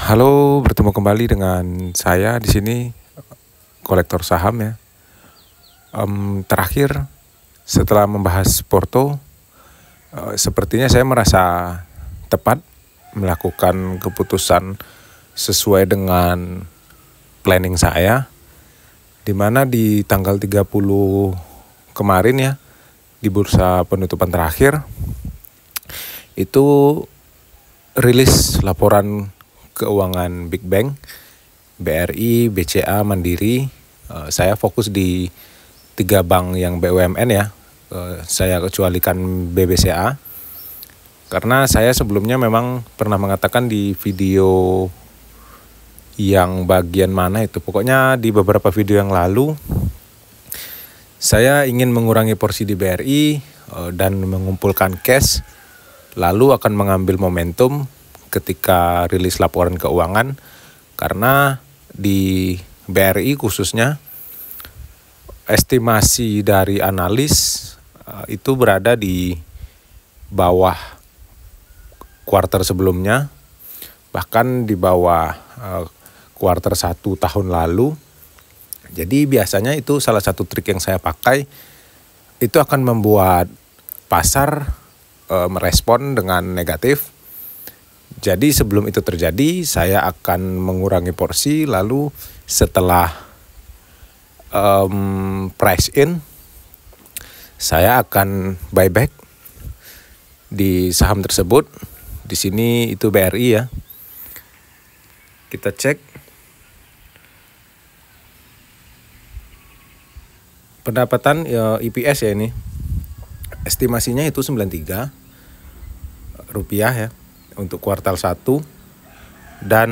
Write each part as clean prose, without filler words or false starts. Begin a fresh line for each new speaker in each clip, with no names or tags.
Halo, bertemu kembali dengan saya di sini, kolektor saham ya. Terakhir setelah membahas Porto, sepertinya saya merasa tepat melakukan keputusan sesuai dengan planning saya, di mana di tanggal 30 kemarin ya, di bursa penutupan terakhir, itu rilis laporan keuangan Big Bank, BRI, BCA, Mandiri. Saya fokus di 3 bank yang BUMN ya. Saya kecualikan BBCA. Karena saya sebelumnya memang pernah mengatakan di video yang bagian mana itu. Pokoknya di beberapa video yang lalu, saya ingin mengurangi porsi di BRI dan mengumpulkan cash, lalu akan mengambil momentum ketika rilis laporan keuangan, karena di BRI khususnya estimasi dari analis itu berada di bawah kuartal sebelumnya, bahkan di bawah kuartal 1 tahun lalu. Jadi biasanya itu salah satu trik yang saya pakai, itu akan membuat pasar merespon dengan negatif. Jadi sebelum itu terjadi, saya akan mengurangi porsi, lalu setelah price in, saya akan buyback di saham tersebut. Di sini itu BRI ya. Kita cek. Pendapatan EPS ya ini. Estimasinya itu 93 rupiah ya untuk kuartal 1, dan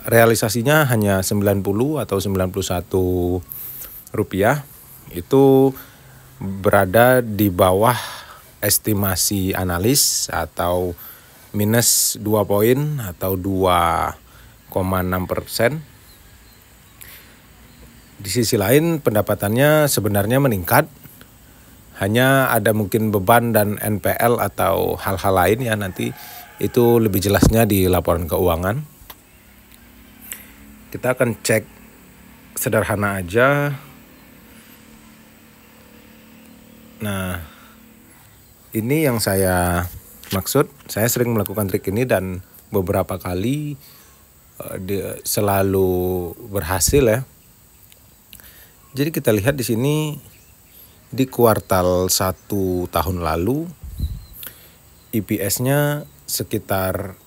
realisasinya hanya 90 atau 91 rupiah. Itu berada di bawah estimasi analis atau minus 2 poin atau 2,6%. Di sisi lain pendapatannya sebenarnya meningkat, hanya ada mungkin beban dan NPL atau hal-hal lain ya, nanti itu lebih jelasnya di laporan keuangan. Kita akan cek sederhana aja. Nah, ini yang saya maksud. Saya sering melakukan trik ini dan beberapa kali selalu berhasil ya. Jadi kita lihat di sini di kuartal 1 tahun lalu EPS-nya sekitar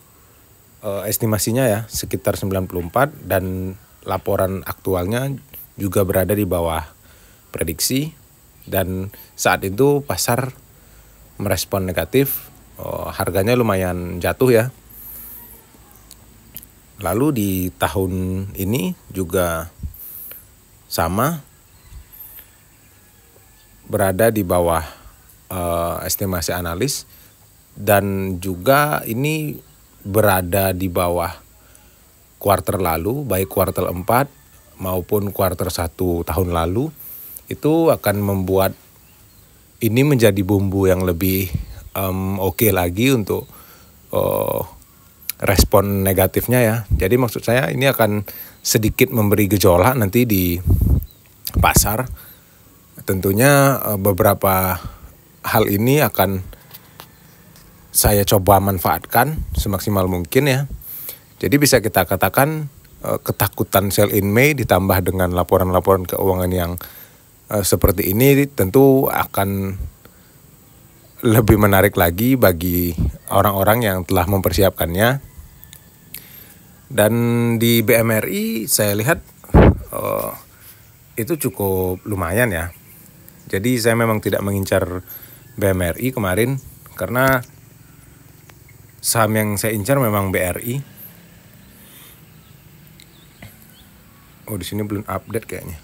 estimasinya ya sekitar 94, dan laporan aktualnya juga berada di bawah prediksi, dan saat itu pasar merespon negatif, harganya lumayan jatuh ya. Lalu di tahun ini juga sama, berada di bawah estimasi analis, dan juga ini berada di bawah kuartal lalu, baik kuartal 4 maupun kuartal 1 tahun lalu. Itu akan membuat ini menjadi bumbu yang lebih oke lagi untuk respon negatifnya ya. Jadi maksud saya ini akan sedikit memberi gejolak nanti di pasar. Tentunya beberapa hal ini akan saya coba manfaatkan semaksimal mungkin ya. Jadi bisa kita katakan ketakutan sell in May ditambah dengan laporan-laporan keuangan yang seperti ini tentu akan lebih menarik lagi bagi orang-orang yang telah mempersiapkannya. Dan di BMRI saya lihat itu cukup lumayan ya. Jadi saya memang tidak mengincar BMRI kemarin, karena saham yang saya incar memang BRI. Oh, di sini belum update kayaknya.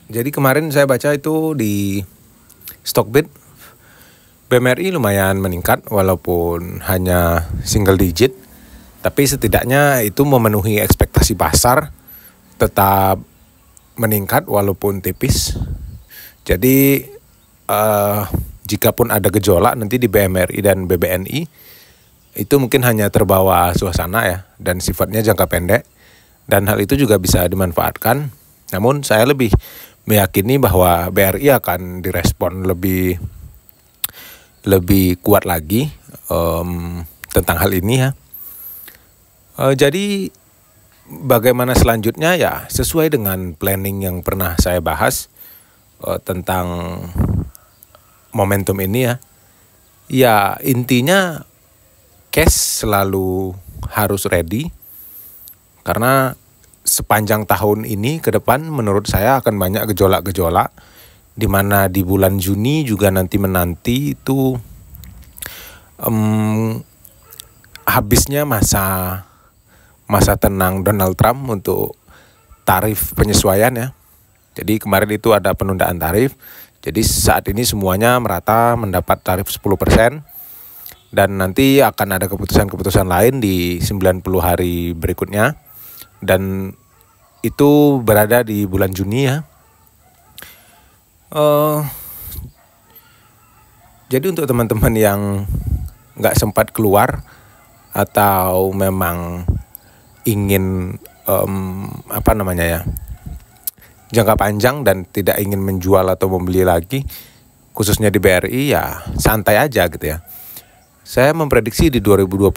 Jadi kemarin saya baca itu di Stockbit, BMRI lumayan meningkat walaupun hanya single digit, tapi setidaknya itu memenuhi ekspektasi pasar, tetap meningkat walaupun tipis. Jadi jikapun ada gejolak nanti di BMRI dan BBNI, itu mungkin hanya terbawa suasana ya dan sifatnya jangka pendek, dan hal itu juga bisa dimanfaatkan. Namun saya lebih meyakini bahwa BRI akan direspon lebih kuat lagi tentang hal ini ya. Jadi bagaimana selanjutnya ya sesuai dengan planning yang pernah saya bahas tentang momentum ini ya. Ya intinya cash selalu harus ready, karena sepanjang tahun ini ke depan menurut saya akan banyak gejolak-gejolak, di mana di bulan Juni juga menanti itu habisnya masa tenang Donald Trump untuk tarif penyesuaian ya. Jadi kemarin itu ada penundaan tarif. Jadi saat ini semuanya merata mendapat tarif 10%. Dan nanti akan ada keputusan-keputusan lain di 90 hari berikutnya. Dan itu berada di bulan Juni ya. Jadi untuk teman-teman yang nggak sempat keluar atau memang ingin jangka panjang dan tidak ingin menjual atau membeli lagi, khususnya di BRI ya santai aja gitu ya. Saya memprediksi di 2026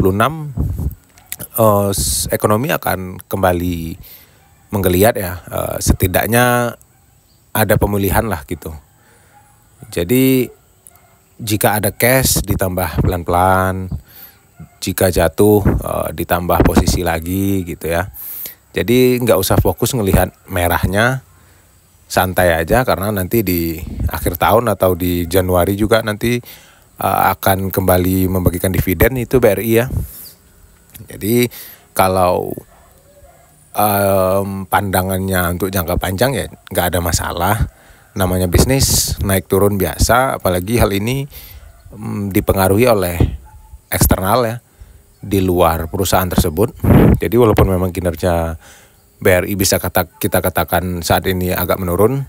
ekonomi akan kembali menggeliat ya, setidaknya ada pemulihan lah gitu. Jadi jika ada cash ditambah pelan-pelan, jika jatuh ditambah posisi lagi gitu ya. Jadi nggak usah fokus ngelihat merahnya, santai aja, karena nanti di akhir tahun atau di Januari juga nanti akan kembali membagikan dividen itu BRI ya. Jadi kalau pandangannya untuk jangka panjang ya nggak ada masalah. Namanya bisnis naik turun biasa, apalagi hal ini dipengaruhi oleh eksternal ya, di luar perusahaan tersebut. Jadi walaupun memang kinerja BRI bisa kita katakan saat ini agak menurun,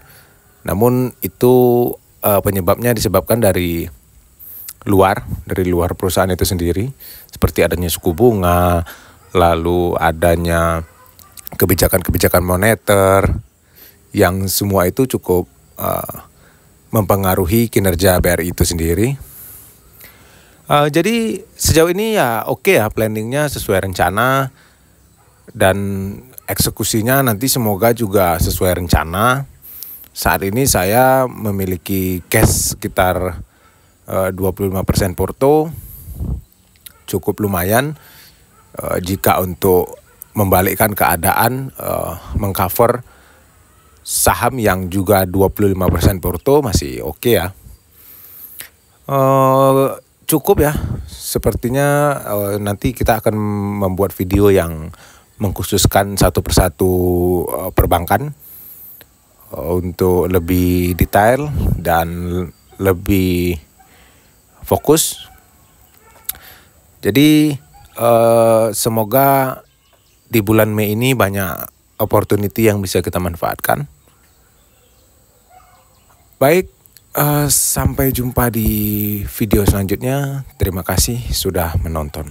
namun itu penyebabnya disebabkan dari luar perusahaan itu sendiri, seperti adanya suku bunga, lalu adanya kebijakan-kebijakan moneter, yang semua itu cukup mempengaruhi kinerja BRI itu sendiri. Jadi sejauh ini ya oke ya, planningnya sesuai rencana dan eksekusinya nanti semoga juga sesuai rencana. Saat ini saya memiliki cash sekitar 25% porto, cukup lumayan jika untuk membalikkan keadaan, mengcover saham yang juga 25% porto masih oke ya. Cukup ya, sepertinya nanti kita akan membuat video yang mengkhususkan satu persatu perbankan untuk lebih detail dan lebih fokus. Jadi semoga di bulan Mei ini banyak opportunity yang bisa kita manfaatkan. Baik, sampai jumpa di video selanjutnya. Terima kasih sudah menonton.